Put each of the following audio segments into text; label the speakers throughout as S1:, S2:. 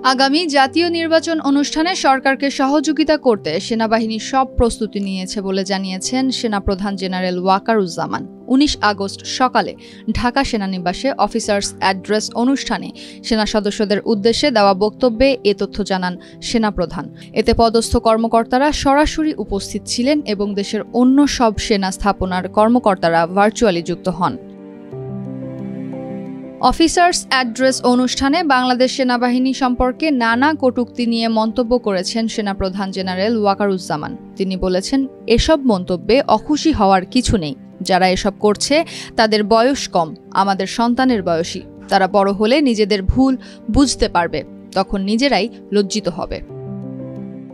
S1: আগামী জাতীয় নির্বাচন অনুষ্ঠানে সরকারকে সহযোগিতা করতে সেনাবাহিনী সব প্রস্তুতি নিয়েছে বলে জানিয়েছেন সেনাপ্রধান জেনারেল ওয়াকারুজ্জামান। ১৯ আগস্ট সকালে ঢাকা সেনানিবাসে অফিসার্স অ্যাড্রেস অনুষ্ঠানে সেনা সদস্যদের উদ্দেশ্যে দেওয়া বক্তব্যে এ তথ্য জানান সেনাপ্রধান। এতে পদস্থ কর্মকর্তারা সরাসরি উপস্থিত ছিলেন এবং দেশের অন্য সব সেনা স্থাপনার কর্মকর্তারা ভার্চুয়ালি যুক্ত হন। অফিসার্স অ্যাড্রেস অনুষ্ঠানে বাংলাদেশ সেনাবাহিনী সম্পর্কে নানা কটূক্তি নিয়ে মন্তব্য করেছেন সেনাপ্রধান জেনারেল ওয়াকারুজ্জামান। তিনি বলেছেন, এসব মন্তব্যে অখুশি হওয়ার কিছু নেই। যারা এসব করছে তাদের বয়স কম, আমাদের সন্তানের বয়সী। তারা বড় হলে নিজেদের ভুল বুঝতে পারবে, তখন নিজেরাই লজ্জিত হবে।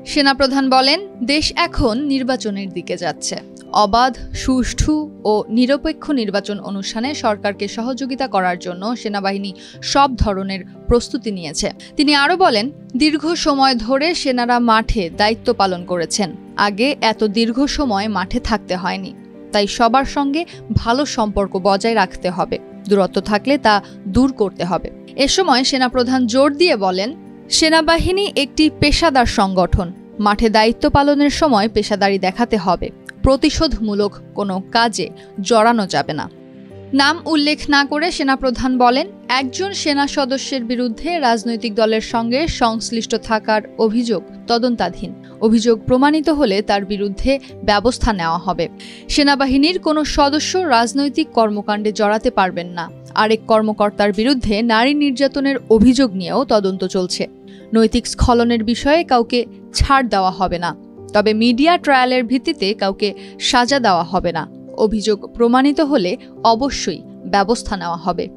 S1: সেনাপ্রধান বলেন, দেশ এখন নির্বাচনের দিকে যাচ্ছে। অবাধ, সুষ্ঠু ও নিরপেক্ষ নির্বাচন অনুষ্ঠানে সরকারকে সহযোগিতা করার জন্য সেনাবাহিনী সব ধরনের প্রস্তুতি নিয়েছে। তিনি আরও বলেন, দীর্ঘ সময় ধরে সেনারা মাঠে দায়িত্ব পালন করেছেন। আগে এত দীর্ঘ সময় মাঠে থাকতে হয়নি। তাই সবার সঙ্গে ভালো সম্পর্ক বজায় রাখতে হবে। দূরত্ব থাকলে তা দূর করতে হবে। এ সময় সেনাপ্রধান জোর দিয়ে বলেন, সেনাবাহিনী একটি পেশাদার সংগঠন। মাঠে দায়িত্ব পালনের সময় পেশাদারি দেখাতে হবে। প্রতিশোধমূলক কোনো কাজে জড়ানো যাবে না। নাম উল্লেখ না করে সেনাপ্রধান বলেন, একজন সেনা সদস্যের বিরুদ্ধে রাজনৈতিক দলের সঙ্গে সংশ্লিষ্ট থাকার অভিযোগ তদন্তাধীন। অভিযোগ প্রমাণিত হলে তার বিরুদ্ধে ব্যবস্থা নেওয়া হবে। সেনাবাহিনীর কোনো সদস্য রাজনৈতিক কর্মকাণ্ডে জড়াতে পারবেন না। আরেক কর্মকর্তার বিরুদ্ধে নারী নির্যাতনের অভিযোগ নিয়েও তদন্ত চলছে। নৈতিক স্খলনের বিষয়ে কাউকে ছাড় দেওয়া হবে না। তবে মিডিয়া ট্রায়ালের ভিত্তিতে কাউকে সাজা দেওয়া হবে না। অভিযোগ প্রমাণিত হলে অবশ্যই ব্যবস্থা নেওয়া হবে।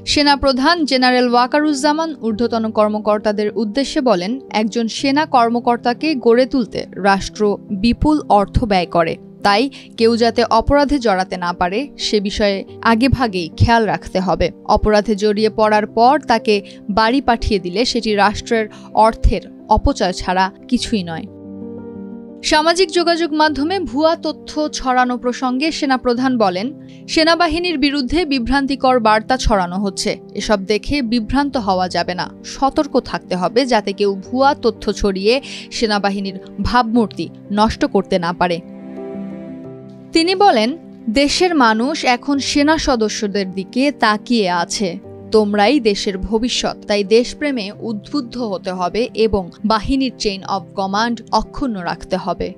S1: সেনাপ্রধান জেনারেল ওয়াকারুজ্জামান ঊর্ধ্বতন কর্মকর্তাদের উদ্দেশ্যে বলেন, একজন সেনা কর্মকর্তাকে গড়ে তুলতে রাষ্ট্র বিপুল অর্থ ব্যয় করে। তাই কেউ যাতে অপরাধে জড়াতে না পারে সে বিষয়ে আগেভাগেই খেয়াল রাখতে হবে। অপরাধে জড়িয়ে পড়ার পর তাকে বাড়ি পাঠিয়ে দিলে সেটি রাষ্ট্রের অর্থের অপচয় ছাড়া কিছুই নয়। সামাজিক যোগাযোগ মাধ্যমে ভুয়া তথ্য ছড়ানো প্রসঙ্গে সেনাপ্রধান বলেন, সেনাবাহিনীর বিরুদ্ধে বিভ্রান্তিকর বার্তা ছড়ানো হচ্ছে। এসব দেখে বিভ্রান্ত হওয়া যাবে না। সতর্ক থাকতে হবে যাতে কেউ ভুয়া তথ্য ছড়িয়ে সেনাবাহিনীর ভাবমূর্তি নষ্ট করতে না পারে। তিনি বলেন, দেশের মানুষ এখন সেনা সদস্যদের দিকে তাকিয়ে আছে। তোমরাই দেশের ভবিষ্যৎ। তাই দেশপ্রেমে উদ্বুদ্ধ হতে হবে এবং বাহিনীর চেইন অব কমান্ড অক্ষুণ্ণ রাখতে হবে।